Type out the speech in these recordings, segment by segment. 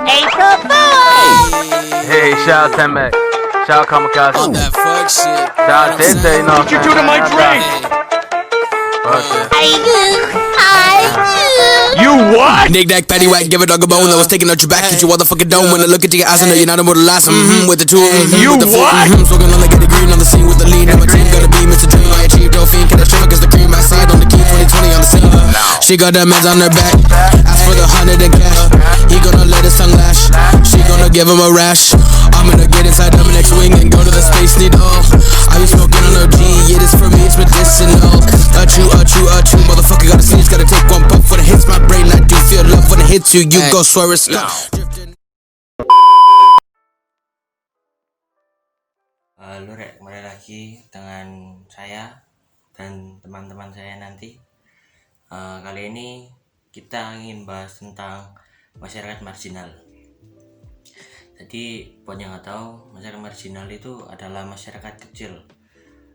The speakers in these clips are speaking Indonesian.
April Fool! Hey, shout out Tembe. Shout out Kamikaze. On that fuck shit. Shout out Dente, you know. What you do to my drink? I do. You what? Nick Nack, Patty Whack, give a dog a bone. I was taking out your back, hit you motherfucking dome. When I look at your eyes, I know you're not a mortal last. With the two, You with the four, what? Smoking on the get the green on the scene with the lean. And my team gotta be Mr. Dream. I achieved Dolphin, can I show cause the cream outside on the key 2020 on the scene. She got that meds on her back. Ask for the 100 and cash. He gonna let his tongue lash. She gonna give him a rash. I'm gonna get inside Dominic's wing and go to the space needle. I be smoking on OG, it is for me, it's medicinal. Achoo, motherfucker gotta sneeze, gotta take one puff when it hits my brain. I do feel love when it hits you, you go swear it's no. Halo Rek, kembali lagi dengan saya dan teman-teman saya nanti. Kali ini kita ingin bahas tentang masyarakat marginal. Jadi buat yang nggak tahu, masyarakat marginal itu adalah masyarakat kecil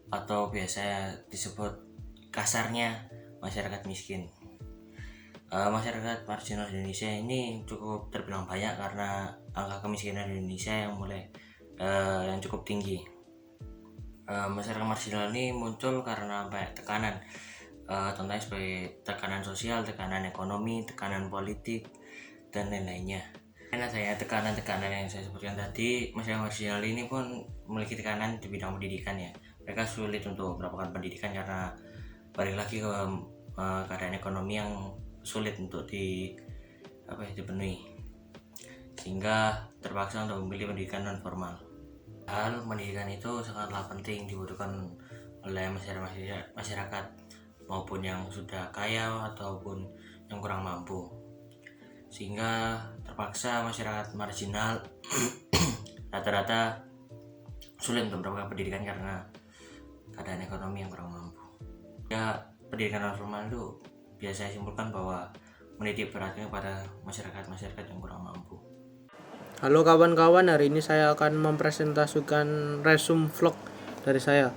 atau biasa disebut kasarnya masyarakat miskin. Masyarakat marginal di Indonesia ini cukup terbilang banyak karena angka kemiskinan di Indonesia yang cukup tinggi. Masyarakat marginal ini muncul karena tekanan, contohnya sebagai tekanan sosial, tekanan ekonomi, tekanan politik, dan lain-lainnya. Karena saya tekanan-tekanan yang saya sebutkan tadi, masyarakat marginal ini pun memiliki tekanan di bidang pendidikan ya. Mereka sulit untuk mendapatkan pendidikan karena balik lagi ke keadaan ekonomi yang sulit untuk dipenuhi, sehingga terpaksa untuk memilih pendidikan non formal. Hal pendidikan itu sangatlah penting dibutuhkan oleh masyarakat maupun yang sudah kaya ataupun yang kurang mampu, sehingga terpaksa masyarakat marginal rata-rata sulit untuk mendapatkan pendidikan karena keadaan ekonomi yang kurang mampu. Ya, pendidikan non formal itu biasa simpulkan bahwa menitik beratnya pada masyarakat yang kurang mampu. Halo kawan-kawan, hari ini saya akan mempresentasikan resume vlog dari saya.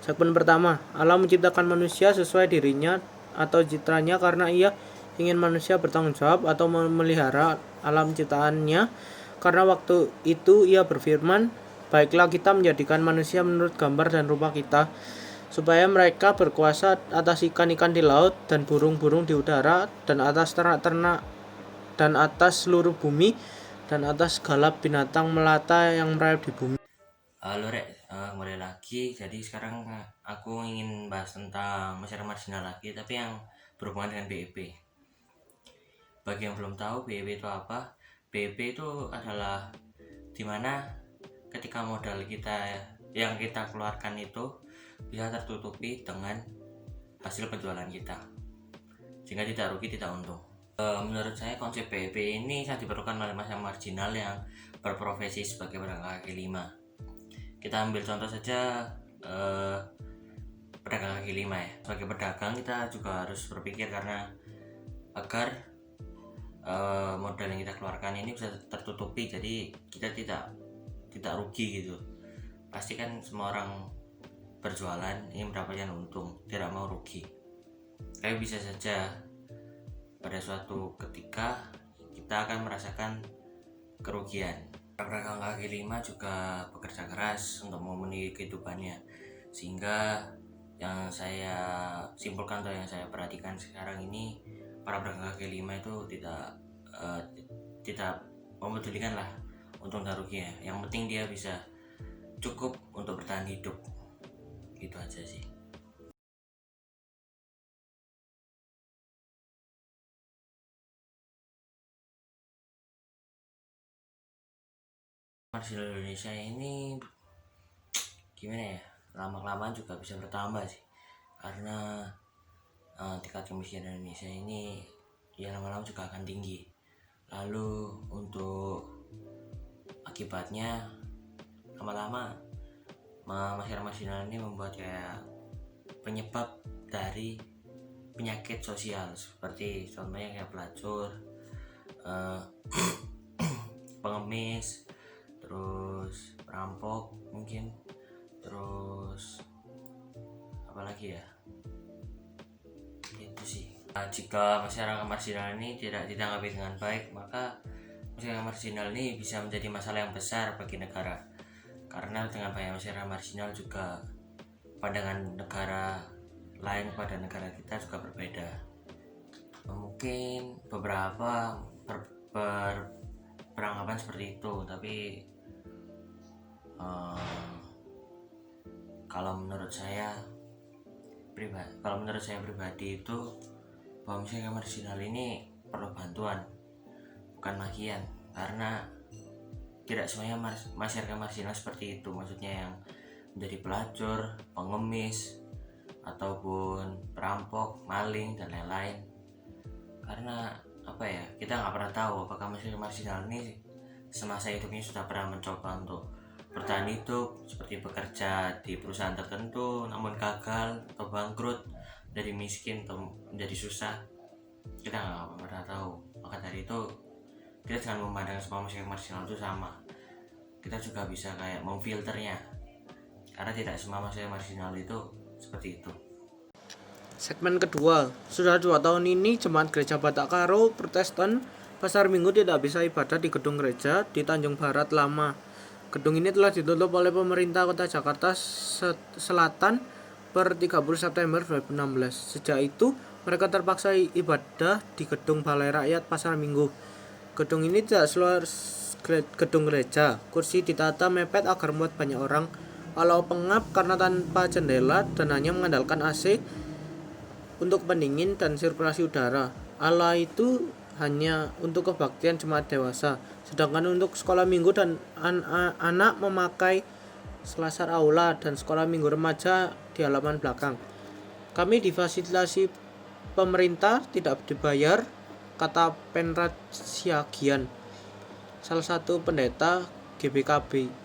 Segmen pertama, Allah menciptakan manusia sesuai dirinya atau citranya karena ia ingin manusia bertanggung jawab atau memelihara alam ciptaannya. Karena waktu itu ia berfirman, baiklah kita menjadikan manusia menurut gambar dan rupa kita, supaya mereka berkuasa atas ikan-ikan di laut dan burung-burung di udara dan atas ternak-ternak dan atas seluruh bumi dan atas segala binatang melata yang merayap di bumi. Halo Rek, kembali lagi. Jadi sekarang aku ingin bahas tentang masyarakat marginal lagi, tapi yang berhubungan dengan BEP. Bagi yang belum tahu BEP itu apa, BEP itu adalah dimana ketika modal kita yang kita keluarkan itu bisa tertutupi dengan hasil penjualan kita, sehingga tidak rugi tidak untung. Menurut saya konsep BEP ini sangat diperlukan oleh masyarakat marginal yang berprofesi sebagai pedagang kaki lima. Kita ambil contoh saja pedagang kaki lima ya. Sebagai pedagang kita juga harus berpikir karena agar modal yang kita keluarkan ini bisa tertutupi, jadi kita tidak rugi gitu. Pasti kan semua orang berjualan ingin mendapatkan untung, tidak mau rugi. Kayak bisa saja pada suatu ketika kita akan merasakan kerugian. Pedagang kaki lima juga bekerja keras untuk memenuhi kehidupannya, sehingga yang saya simpulkan atau yang saya perhatikan sekarang ini, para pedagang kaki lima itu tidak memedulikan lah untung dan ruginya. Yang penting dia bisa cukup untuk bertahan hidup. Gitu aja sih. Marginal Indonesia ini gimana ya, lama-kelamaan juga bisa bertambah sih, karena tingkat kemiskinan Indonesia ini ya lama-lama juga akan tinggi. Lalu untuk akibatnya lama-lama masyarakat marginal ini membuat kayak penyebab dari penyakit sosial, seperti contohnya kayak pelacur, pengemis, terus perampok mungkin, terus apalagi ya, itu sih. Jika masyarakat marginal ini tidak ditanggapi dengan baik, maka masyarakat marginal ini bisa menjadi masalah yang besar bagi negara, karena dengan banyak masyarakat marginal juga pandangan negara lain pada negara kita juga berbeda. Mungkin beberapa beranggapan seperti itu, tapi kalau menurut saya pribadi itu bahwa masyarakat marginal ini perlu bantuan, bukan makian, karena tidak semuanya masyarakat marginal seperti itu, maksudnya yang menjadi pelacur, pengemis, ataupun perampok, maling, dan lain-lain. Karena apa ya, kita nggak pernah tahu apakah masyarakat marginal ini semasa hidupnya sudah pernah mencoba untuk bertahan hidup, seperti bekerja di perusahaan tertentu namun gagal atau bangkrut, dari miskin atau menjadi susah. Kita nggak pernah tahu. Maka dari itu kita jangan memandang semua masyarakat marginal itu sama. Kita juga bisa kayak memfilternya, karena tidak semua masyarakat marginal itu seperti itu. Segmen kedua, sudah 2 tahun ini Jemaat Gereja Batak Karo Protestan Pasar Minggu tidak bisa ibadah di gedung gereja di Tanjung Barat Lama. Gedung ini telah ditutup oleh pemerintah Kota Jakarta Selatan per 30 September 2016. Sejak itu, mereka terpaksa ibadah di gedung Balai Rakyat Pasar Minggu. Gedung ini tidak seluas gedung gereja. Kursi ditata mepet agar muat banyak orang. Alau pengap karena tanpa jendela dan hanya mengandalkan AC untuk pendingin dan sirkulasi udara. Aula itu hanya untuk kebaktian jemaat dewasa, sedangkan untuk sekolah minggu dan anak memakai selasar aula dan sekolah minggu remaja di halaman belakang. Kami difasilitasi pemerintah, tidak dibayar, kata Penrad Siagian, salah satu pendeta GBKB.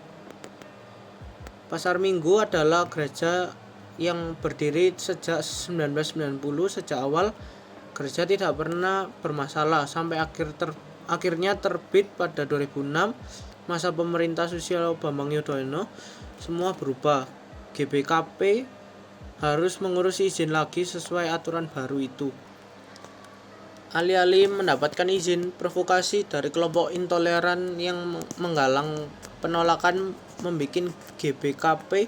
Pasar Minggu adalah gereja yang berdiri sejak 1990. Sejak awal gereja tidak pernah bermasalah sampai akhirnya terbit pada 2006 masa pemerintah Susilo Bambang Yudhoyono. Semua berubah. GBKP harus mengurus izin lagi sesuai aturan baru itu. Alih-alih mendapatkan izin, provokasi dari kelompok intoleran yang menggalang penolakan membuat GBKP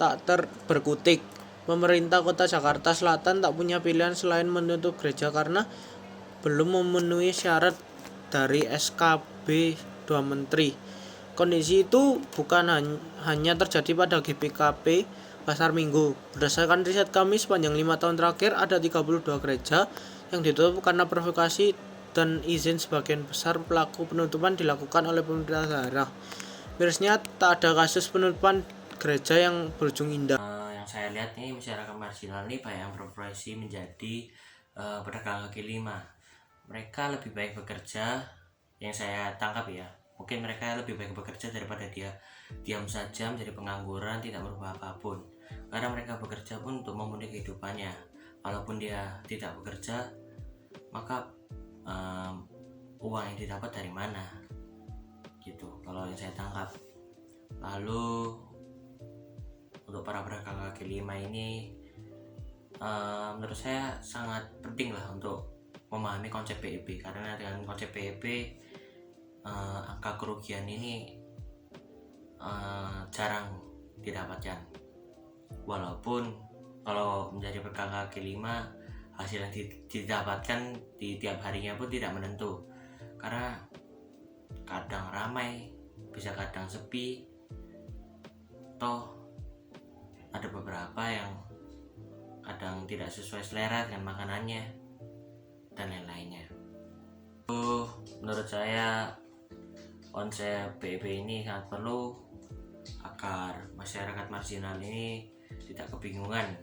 tak berkutik. Pemerintah Kota Jakarta Selatan tak punya pilihan selain menutup gereja karena belum memenuhi syarat dari SKB 2 Menteri. Kondisi itu bukan hanya terjadi pada GBKP Pasar Minggu. Berdasarkan riset kami, sepanjang 5 tahun terakhir ada 32 gereja yang ditutup karena provokasi dan izin. Sebagian besar pelaku penutupan dilakukan oleh pemerintah daerah. Mirisnya tak ada kasus penutupan gereja yang berujung indah. Yang saya lihat nih, masyarakat marginal ini banyak yang berprofesi menjadi pedagang kaki lima. Mereka lebih baik bekerja, yang saya tangkap ya, mungkin mereka lebih baik bekerja daripada dia diam saja menjadi pengangguran, tidak merubah apapun. Karena mereka bekerja pun untuk memenuhi kehidupannya. Kalaupun dia tidak bekerja, maka uang yang didapat dari mana? Gitu, kalau yang saya tangkap. Lalu untuk para pedagang kaki lima ini, menurut saya sangat penting lah untuk memahami konsep PEB, karena dengan konsep PEB angka kerugian ini jarang didapatkan. Walaupun kalau menjadi pedagang kaki lima, hasil yang didapatkan di tiap harinya pun tidak menentu, karena kadang ramai, bisa kadang sepi, toh ada beberapa yang kadang tidak sesuai selera dengan makanannya dan lain-lainnya. Menurut saya konsep PEB ini sangat perlu agar masyarakat marginal ini tidak kebingungan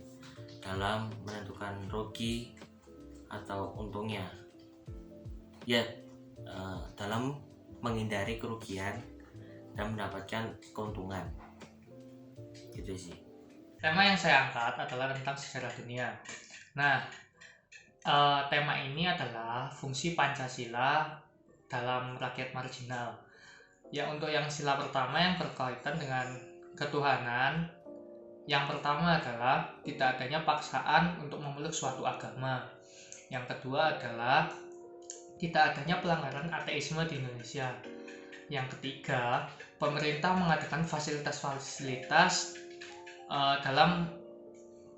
dalam menentukan rugi atau untungnya, ya dalam menghindari kerugian dan mendapatkan keuntungan. Gitu sih. Tema yang saya angkat adalah tentang sejarah dunia. Nah, tema ini adalah fungsi Pancasila dalam rakyat marginal. Ya, untuk yang sila pertama yang berkaitan dengan ketuhanan, yang pertama adalah tidak adanya paksaan untuk memeluk suatu agama. Yang kedua adalah tidak adanya pelanggaran ateisme di Indonesia. Yang ketiga, pemerintah mengadakan fasilitas-fasilitas dalam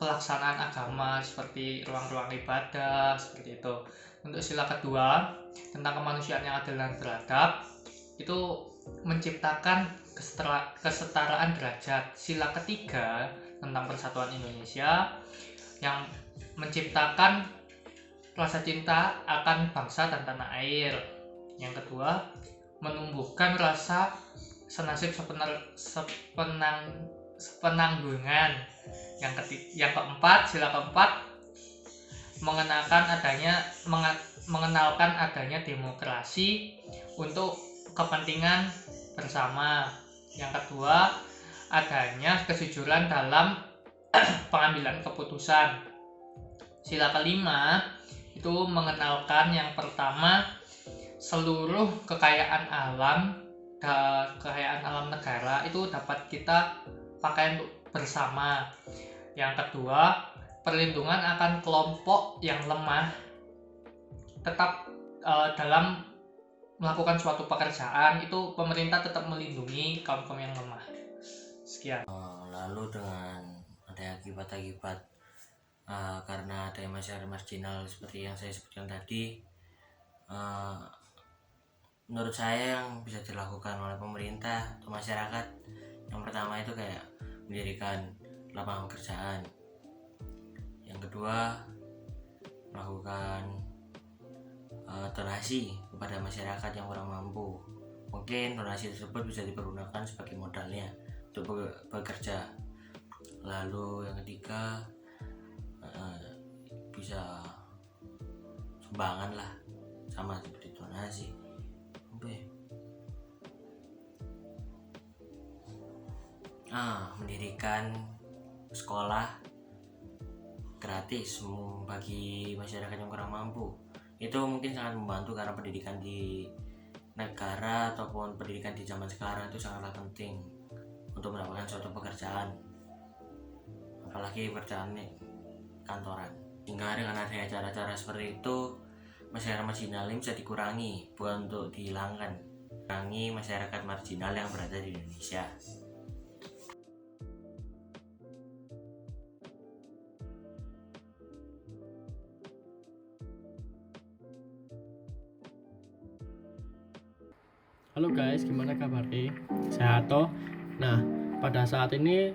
pelaksanaan agama seperti ruang-ruang ibadah seperti itu. Untuk sila kedua tentang kemanusiaan yang adil dan beradab, itu menciptakan kesetaraan derajat. Sila ketiga tentang persatuan Indonesia yang menciptakan rasa cinta akan bangsa dan tanah air. Yang kedua, menumbuhkan rasa senasib sepenanggungan. Yang keempat, sila keempat, mengenalkan adanya demokrasi untuk kepentingan bersama. Yang kedua, adanya kejujuran dalam pengambilan keputusan. Sila kelima itu mengenalkan yang pertama, seluruh kekayaan alam negara itu dapat kita pakai untuk bersama. Yang kedua, perlindungan akan kelompok yang lemah tetap dalam melakukan suatu pekerjaan, itu pemerintah tetap melindungi kaum yang lemah. Sekian. Lalu dengan ada akibat-akibat karena ada masyarakat marginal seperti yang saya sebutkan tadi, menurut saya yang bisa dilakukan oleh pemerintah atau masyarakat, yang pertama itu kayak mendirikan lapangan pekerjaan. Yang kedua, melakukan donasi kepada masyarakat yang kurang mampu. Mungkin donasi tersebut bisa dipergunakan sebagai modalnya untuk bekerja. Lalu yang ketiga, bisa sumbangan lah, sama seperti donasi. Mendirikan sekolah gratis bagi masyarakat yang kurang mampu, itu mungkin sangat membantu, karena pendidikan di negara ataupun pendidikan di zaman sekarang itu sangatlah penting untuk mendapatkan suatu pekerjaan, apalagi pekerjaan kantoran. Sehingga dengan adanya cara-cara seperti itu, masyarakat marginal ini bisa dikurangi, bukan untuk dihilangkan. Kurangi masyarakat marginal yang berada di Indonesia. Halo guys, gimana kabarnya? Sehat toh? Nah, pada saat ini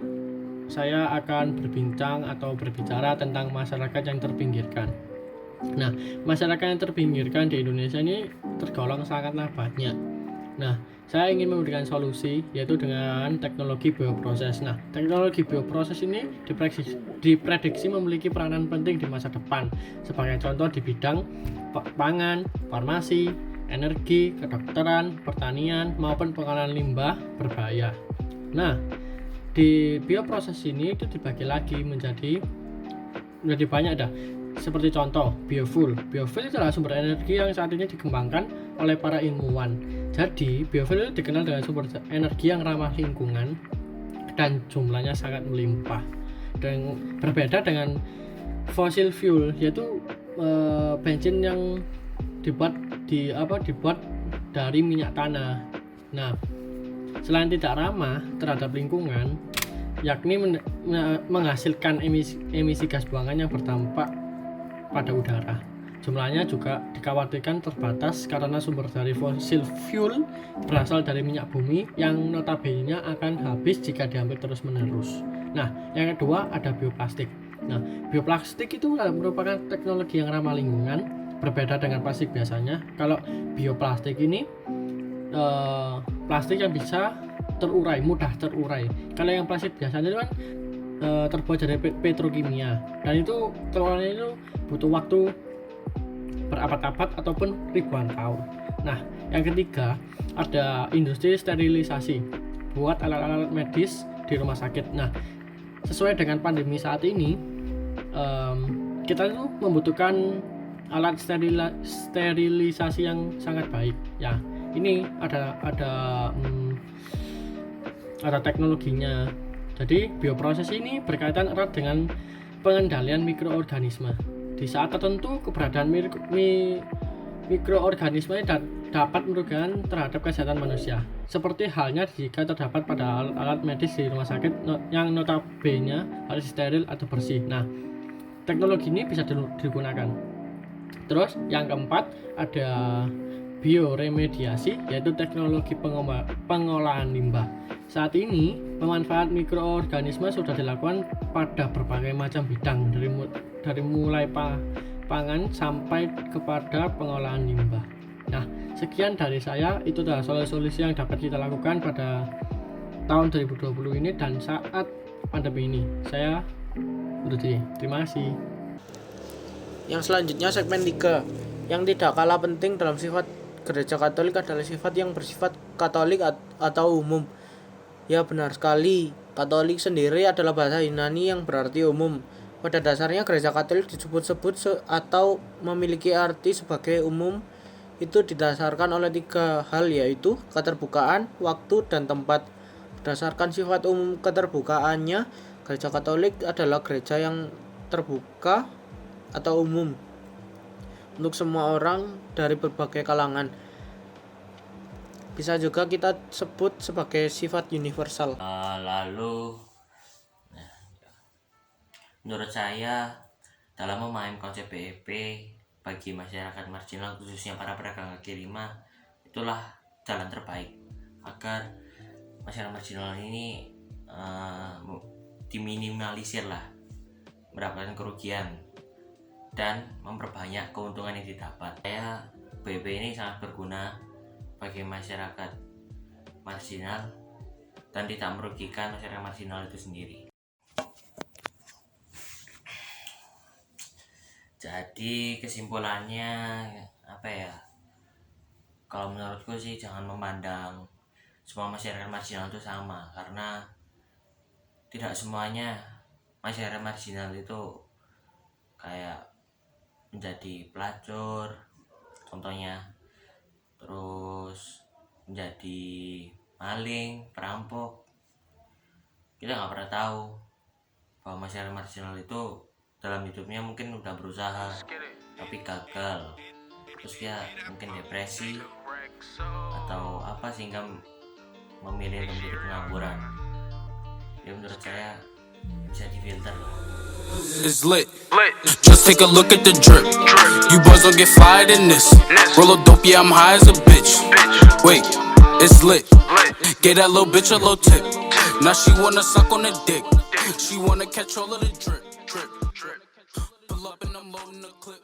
saya akan berbincang atau berbicara tentang masyarakat yang terpinggirkan. Nah, masyarakat yang terpinggirkan di Indonesia ini tergolong sangatlah banyak. Nah, saya ingin memberikan solusi, yaitu dengan teknologi bioproses. Nah, teknologi bioproses ini diprediksi memiliki peranan penting di masa depan. Sebagai contoh di bidang pangan, farmasi, energi, kedokteran, pertanian, maupun pengolahan limbah berbahaya. Nah, di bioproses ini itu dibagi lagi menjadi banyak dah. Seperti contoh, biofuel. Biofuel adalah sumber energi yang saat ini dikembangkan oleh para ilmuwan. Jadi, biofuel itu dikenal dengan sumber energi yang ramah lingkungan dan jumlahnya sangat melimpah. Dan berbeda dengan fossil fuel, yaitu bensin yang dibuat dari minyak tanah. Nah, selain tidak ramah terhadap lingkungan, yakni menghasilkan emisi gas buangan yang berdampak pada udara. Jumlahnya juga dikhawatirkan terbatas karena sumber dari fossil fuel berasal dari minyak bumi yang notabene akan habis jika diambil terus-menerus. Nah, yang kedua ada bioplastik. Nah, bioplastik itu merupakan teknologi yang ramah lingkungan. Berbeda dengan plastik biasanya. Kalau bioplastik ini plastik yang bisa terurai, mudah terurai. Kalau yang plastik biasanya itu kan terbuat dari petrokimia, dan itu terurainya itu butuh waktu berabad-abad ataupun ribuan tahun. Nah, yang ketiga ada industri sterilisasi buat alat-alat medis di rumah sakit. Nah, sesuai dengan pandemi saat ini, kita itu membutuhkan alat sterilisasi yang sangat baik. Ya, ini ada teknologinya. Jadi bioproses ini berkaitan erat dengan pengendalian mikroorganisme. Di saat tertentu keberadaan mikroorganisme dapat merugikan terhadap kesehatan manusia. Seperti halnya jika terdapat pada alat medis di rumah sakit yang notabene harus steril atau bersih. Nah, teknologi ini bisa digunakan. Terus yang keempat ada bioremediasi, yaitu teknologi pengolahan limbah. Saat ini pemanfaat mikroorganisme sudah dilakukan pada berbagai macam bidang, dari mulai pangan sampai kepada pengolahan limbah. Nah, sekian dari saya, itu adalah solusi yang dapat kita lakukan pada tahun 2020 ini dan saat pandemi ini. Saya undur diri. Terima kasih. Yang selanjutnya segmen 3. Yang tidak kalah penting dalam sifat Gereja Katolik adalah sifat yang bersifat Katolik atau umum. Ya, benar sekali. Katolik sendiri adalah bahasa Yunani yang berarti umum. Pada dasarnya Gereja Katolik disebut-sebut atau memiliki arti sebagai umum itu didasarkan oleh 3 hal, yaitu keterbukaan, waktu, dan tempat. Berdasarkan sifat umum keterbukaannya, Gereja Katolik adalah gereja yang terbuka atau umum untuk semua orang dari berbagai kalangan. Bisa juga kita sebut sebagai sifat universal. Lalu menurut saya dalam memahami konsep BEP bagi masyarakat marginal, khususnya para pedagang kaki lima, itulah jalan terbaik agar masyarakat marginal ini diminimalisir lah, mendapatkan kerugian dan memperbanyak keuntungan yang didapat. Saya BEP ini sangat berguna bagi masyarakat marginal dan tidak merugikan masyarakat marginal itu sendiri. Jadi kesimpulannya apa ya? Kalau menurutku sih jangan memandang semua masyarakat marginal itu sama, karena tidak semuanya masyarakat marginal itu kayak menjadi pelacur contohnya, terus menjadi maling, perampok. Kita nggak pernah tahu bahwa masyarakat marginal itu dalam hidupnya mungkin udah berusaha tapi gagal, terus dia mungkin depresi atau apa sehingga memilih menjadi pengangguran. Ya menurut saya bisa difilter lah. It's lit. Just take a look at the drip. You boys don't get fired in this. Roll a dope, yeah, I'm high as a bitch. Wait, it's lit. Get that little bitch a little tip. Now she wanna suck on the dick. She wanna catch all of the drip. Pull up and I'm loading the clip.